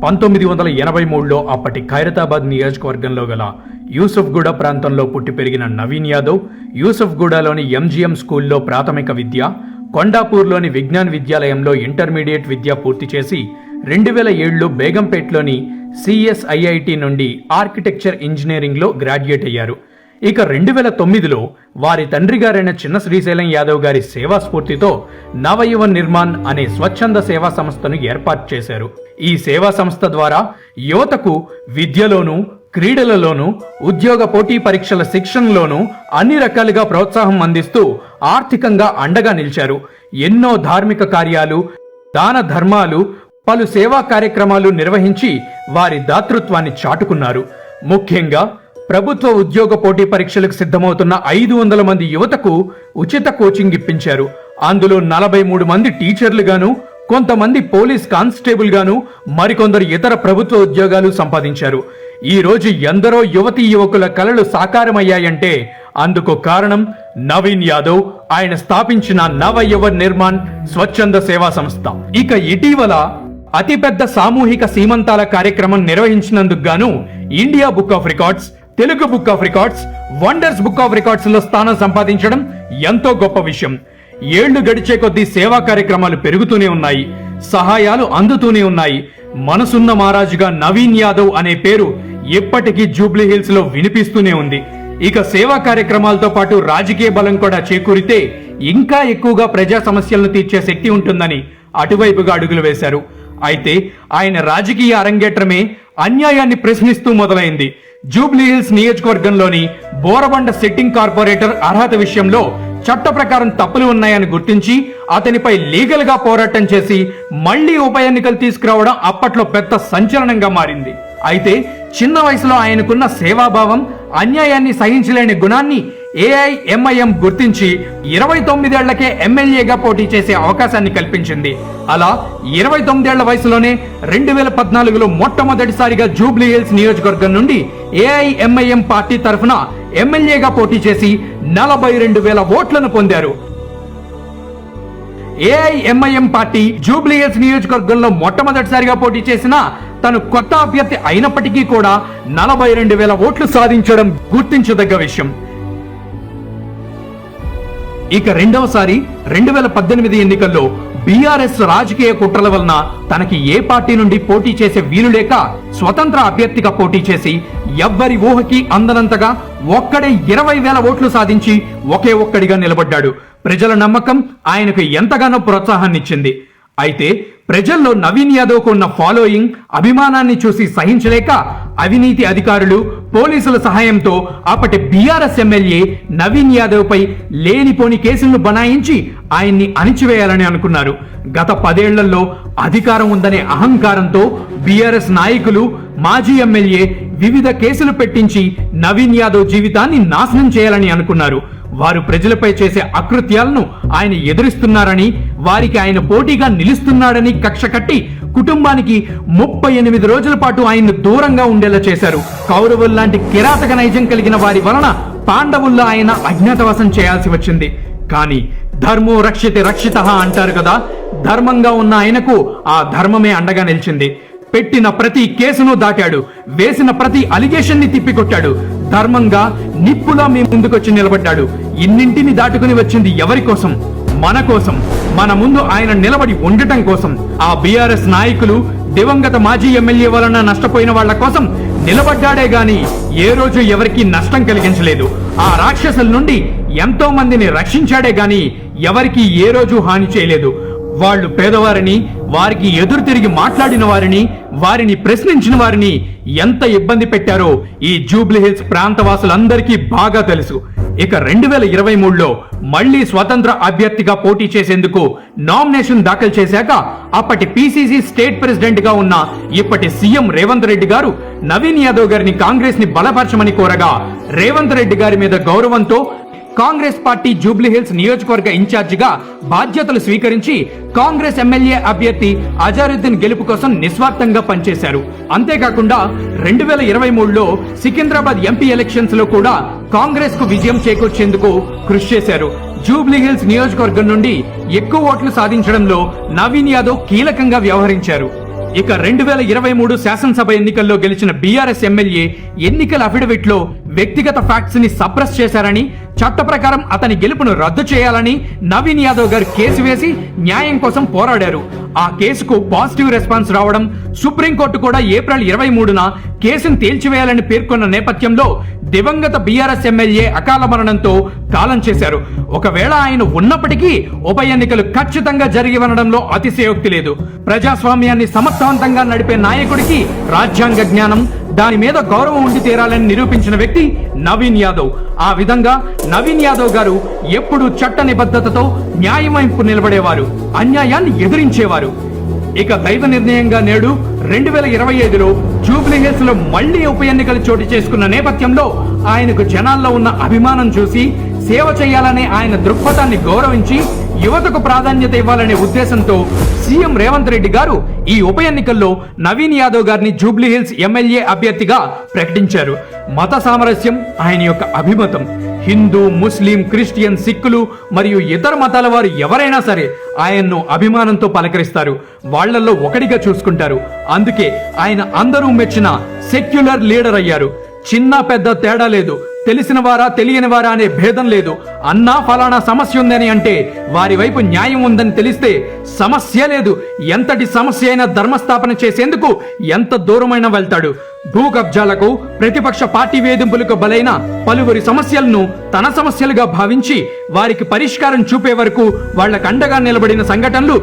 1983లో అప్పటి ఖైరతాబాద్ నియోజకవర్గంలో గల యూసుఫ్గూడ ప్రాంతంలో పుట్టి పెరిగిన నవీన్ యాదవ్ యూసుఫ్గూడలోని ఎంజీఎం స్కూల్లో ప్రాథమిక విద్య, కొండాపూర్లోని విజ్ఞాన్ విద్యాలయంలో ఇంటర్మీడియట్ విద్య పూర్తి చేసి 2007లో బేగంపేట్లోని సిఎస్ఐఐటి నుండి ఆర్కిటెక్చర్ ఇంజనీరింగ్లో గ్రాడ్యుయేట్ అయ్యారు. ఇక 2009లో వారి తండ్రి గారైన చిన్న శ్రీశైలం యాదవ్ గారి సేవా స్ఫూర్తితో నవయువ నిర్మాణ్ అనే స్వచ్ఛంద సేవా సంస్థను ఏర్పాటు చేశారు. ఈ సేవా సంస్థ ద్వారా యువతకు విద్యలోనూ, క్రీడలలోనూ, ఉద్యోగ పోటీ పరీక్షల శిక్షణలోనూ అన్ని రకాలుగా ప్రోత్సాహం అందిస్తూ ఆర్థికంగా అండగా నిలిచారు. ఎన్నో ధార్మిక కార్యాలు, దాన ధర్మాలు, పలు సేవా కార్యక్రమాలు నిర్వహించి వారి దాతృత్వాన్ని చాటుకున్నారు. ముఖ్యంగా ప్రభుత్వ ఉద్యోగ పోటీ పరీక్షలకు సిద్ధమవుతున్న 500 మంది యువతకు ఉచిత కోచింగ్ ఇప్పించారు. అందులో 43 మంది టీచర్లుగాను, కొంతమంది పోలీస్ కానిస్టేబుల్ గాను, మరికొందరు ఇతర ప్రభుత్వ ఉద్యోగాలు సంపాదించారు. ఈ రోజు ఎందరో యువతీ యువకుల కలలు సాకారమయ్యాయంటే అందుకు కారణం నవీన్ యాదవ్, ఆయన స్థాపించిన నవయువ నిర్మాణ్ స్వచ్ఛంద సేవా సంస్థ. ఇక ఇటీవల అతిపెద్ద సామూహిక సీమంతాల కార్యక్రమం నిర్వహించినందుకు గాను India book of records, Telugu book of records, wonders book of records లో స్థానం సంపాదించడం ఎంతో గొప్ప విషయం. ఏళ్లు గడిచే కొద్దీ సేవా కార్యక్రమాలు పెరుగుతూనే ఉన్నాయి, సహాయాలు అందుతూనే ఉన్నాయి. మనసున్న మహారాజుగా నవీన్ యాదవ్ అనే పేరు ఎప్పటికీ జూబ్లీ హిల్స్ లో వినిపిస్తూనే ఉంది. ఇక సేవా కార్యక్రమాలతో పాటు రాజకీయ బలం కూడా చేకూరితే ఇంకా ఎక్కువగా ప్రజా సమస్యలను తీర్చే శక్తి ఉంటుందని అటువైపుగా అడుగులు వేశారు. అయితే ఆయన రాజకీయ అరంగేట్రమే అన్యాయాన్ని ప్రశ్నిస్తూ మొదలైంది. జూబ్లీ హిల్స్ నియోజకవర్గంలోని బోరబండ సిట్టింగ్ కార్పొరేటర్ అర్హత విషయంలో చట్ట ప్రకారం తప్పులు ఉన్నాయని గుర్తించి అతనిపై లీగల్ గా పోరాటం చేసి మళ్లీ ఉప ఎన్నికలు తీసుకురావడం అప్పట్లో పెద్ద సంచలనంగా మారింది. అయితే చిన్న వయసులో ఆయనకున్న సేవాభావం, అన్యాయాన్ని సహించలేని గుణాన్ని ఏఐఎంఐఎం గుర్తించి 29 ఏళ్లకే ఎమ్మెల్యేగా పోటీ చేసే అవకాశాన్ని కల్పించింది. అలా 29 ఏళ్ల వయసులోనే 2014లో మొట్టమొదటిసారిగా జూబ్లీ హిల్స్ నియోజకవర్గం నుండి ఏఐఎంఐఎం పార్టీ తరఫున ఎమ్మెల్యేగా పోటీ చేసి 42,000 ఓట్లను పొందారు. ఏఐఎంఐఎం పార్టీ జూబ్లీ హిల్స్ నియోజకవర్గంలో మొట్టమొదటిసారిగా పోటీ చేసిన తను కొత్త అభ్యర్థి అయినప్పటికీ కూడా 42,000 ఓట్లు సాధించడం గుర్తించదగ్గ విషయం. ఇక రెండవసారి 2018 ఎన్నికల్లో బీఆర్ఎస్ రాజకీయ కుట్రల వలన తనకి ఏ పార్టీ నుండి పోటీ చేసే వీలు లేక స్వతంత్ర అభ్యర్థిగా పోటీ చేసి ఎవ్వరి ఊహకి అందనంతగా ఒక్కడే 20,000 ఓట్లు సాధించి ఒకే ఒక్కడిగా నిలబడ్డాడు. ప్రజల నమ్మకం ఆయనకు ఎంతగానో ప్రోత్సాహాన్నిచ్చింది. అయితే ప్రజల్లో నవీన్ యాదవ్కు ఉన్న ఫాలోయింగ్, అభిమానాన్ని చూసి సహించలేక అవినీతి అధికారులు, పోలీసుల సహాయంతో అప్పటి బీఆర్ఎస్ ఎమ్మెల్యే నవీన్ యాదవ్ పై లేనిపోని కేసులను బనాయించి ఆయన్ని అణిచివేయాలని అనుకున్నారు. గత 10 ఏళ్లలో అధికారం ఉందనే అహంకారంతో బీఆర్ఎస్ నాయకులు, మాజీ ఎమ్మెల్యే వివిధ కేసులు పెట్టించి నవీన్ యాదవ్ జీవితాన్ని నాశనం చేయాలని అనుకున్నారు. వారు ప్రజలపై చేసే అకృత్యాలను ఆయన ఎదురిస్తున్నారని, వారికి ఆయన పోటీగా నిలుస్తున్నాడని కక్ష కట్టి కుటుంబానికి 38 రోజుల పాటు ఆయన్ను దూరంగా ఉండేలా చేశారు. కౌరవుల్లాంటి కిరాతక నైజం కలిగిన వారి వలన పాండవుల్లో ఆయన అజ్ఞాతవాసం చేయాల్సి వచ్చింది. కానీ ధర్మో రక్షితే రక్షితః అంటారు కదా, ధర్మంగా ఉన్న ఆయనకు ఆ ధర్మమే అండగా నిలిచింది. పెట్టిన ప్రతి కేసును దాటాడు, వేసిన ప్రతి అలిగేషన్ ని తిప్పికొట్టాడు. ధర్మంగా నిప్పులా మీ ముందుకొచ్చి నిలబడ్డాడు. ఇన్నింటిని దాటుకుని వచ్చింది ఎవరి కోసం? మన కోసం. మన ముందు ఆయన నిలబడి ఉండటం కోసం. ఆ బీఆర్ఎస్ నాయకులు, దివంగత మాజీ ఎమ్మెల్యే వలన నష్టపోయిన వాళ్ల కోసం నిలబడ్డాడే గాని ఏ రోజు ఎవరికి నష్టం కలిగించలేదు. ఆ రాక్షసుల నుండి ఎంతో మందిని రక్షించాడే గాని ఎవరికి ఏ రోజు హాని చేయలేదు. వాళ్ళు పేదవారిని, వారికి ఎదురు తిరిగి మాట్లాడిన వారిని, వారిని ప్రశ్నించిన వారిని ఎంత ఇబ్బంది పెట్టారో ఈ జూబ్లీ హిల్స్ ప్రాంతవాసులందరికీ బాగా తెలుసు. ఇక 2023లో మళ్లీ స్వతంత్ర అభ్యర్థిగా పోటీ చేసేందుకు నామినేషన్ దాఖలు చేశాక అప్పటి పిసిసి స్టేట్ ప్రెసిడెంట్ గా ఉన్న ఇప్పటి సీఎం రేవంత్ రెడ్డి గారు నవీన్ యాదవ్ గారిని కాంగ్రెస్ ని బలపరచమని కోరగా రేవంత్ రెడ్డి గారి మీద గౌరవంతో కాంగ్రెస్ పార్టీ జూబ్లీ హిల్స్ నియోజకవర్గ ఇన్ఛార్జిగా బాధ్యతలు స్వీకరించి కాంగ్రెస్ ఎమ్మెల్యే అభ్యర్థి అజారుద్దీన్ గెలుపు కోసం నిస్వార్థంగా పనిచేశారు. అంతేకాకుండా 2023లో సికింద్రాబాద్ ఎంపీ ఎలక్షన్స్ లో కూడా కాంగ్రెస్ కు విజయం చేకూర్చేందుకు కృషి చేశారు. జూబ్లీ హిల్స్ నియోజకవర్గం నుండి ఎక్కువ ఓట్లు సాధించడంలో నవీన్ యాదవ్ కీలకంగా వ్యవహరించారు. ఇక 2023 శాసనసభ ఎన్నికల్లో గెలిచిన బీఆర్ఎస్ ఎమ్మెల్యే ఎన్నికల అఫిడవిట్ లో వ్యక్తిగత ఫ్యాక్ట్స్ ని సప్రెస్ చేశారని, చట్ట ప్రకారం అతని గెలుపును రద్దు చేయాలని నవీన్ యాదవ్ గారు కేసు వేసి న్యాయం కోసం పోరాడారు. ఆ కేసుకు పాజిటివ్ రెస్పాన్స్ రావడం, సుప్రీంకోర్టు కూడా ఏప్రిల్ 23న కేసును తేల్చివేయాలని పేర్కొన్న నేపథ్యంలో దివంగత బీఆర్ఎస్ ఎమ్మెల్యే అకాల మరణంతో కాలం చేశారు. ఒకవేళ ఆయన ఉన్నప్పటికీ ఉప ఎన్నికలు ఖచ్చితంగా జరిగి ఉండడంలో అతిశయోక్తి లేదు. ప్రజాస్వామ్యాన్ని సమర్థవంతంగా నడిపే నాయకుడికి రాజ్యాంగ జ్ఞానం, దాని మీద గౌరవం ఉండి తీరాలని నిరూపించిన వ్యక్తి నవీన్ యాదవ్. ఆ విధంగా నవీన్ యాదవ్ గారు ఎప్పుడూ చట్ట నిబద్ధతతో న్యాయం వైపు నిలబడేవారు, అన్యాయాన్ని ఎదిరించేవారు. ఇక దైవ నిర్ణయంగా నేడు 2025లో జూబ్లీ హిల్స్ లో మళ్లీ ఉప ఎన్నికలు చోటు చేసుకున్న నేపథ్యంలో ఆయనకు జనాల్లో ఉన్న అభిమానం చూసి సేవ చేయాలనే ఆయన దృక్పథాన్ని గౌరవించి యువతకు ప్రాధాన్యత ఇవ్వాలనే ఉద్దేశంతో సీఎం రేవంత్ రెడ్డి గారు ఈ ఉప ఎన్నికల్లో నవీన్ యాదవ్ గారిని జూబ్లీ హిల్స్ ఎమ్మెల్యే అభ్యర్థిగా ప్రకటించారు. మత సామరస్యం ఆయన యొక్క అభిమతం. హిందూ, ముస్లిం, క్రిస్టియన్, సిక్కులు మరియు ఇతర మతాల వారు ఎవరైనా సరే ఆయన్ను అభిమానంతో పలకరిస్తారు, వాళ్లలో ఒకటిగా చూసుకుంటారు. అందుకే ఆయన అందరూ మెచ్చిన సెక్యులర్ లీడర్ అయ్యారు. చిన్న పెద్ద తేడా లేదు, తెలిసిన వారా తెలియని వారా అనే భేదం లేదు. అన్నా ఫలానా సమస్య ఉందని అంటే వారి వైపు న్యాయం ఉందని తెలిస్తే సమస్య లేదు. ఎంతటి సమస్య అయినా ధర్మస్థాపన చేసేందుకు ఎంత దూరమైనా వెళ్తాడు. భూ కబ్జాలకు, ప్రతిపక్ష పార్టీ వేధింపులకు బలైన పలువురి సమస్యలను తన సమస్యలుగా భావించి వారికి పరిష్కారం చూపే వరకు వాళ్లకు అండగా నిలబడిన సంఘటనలు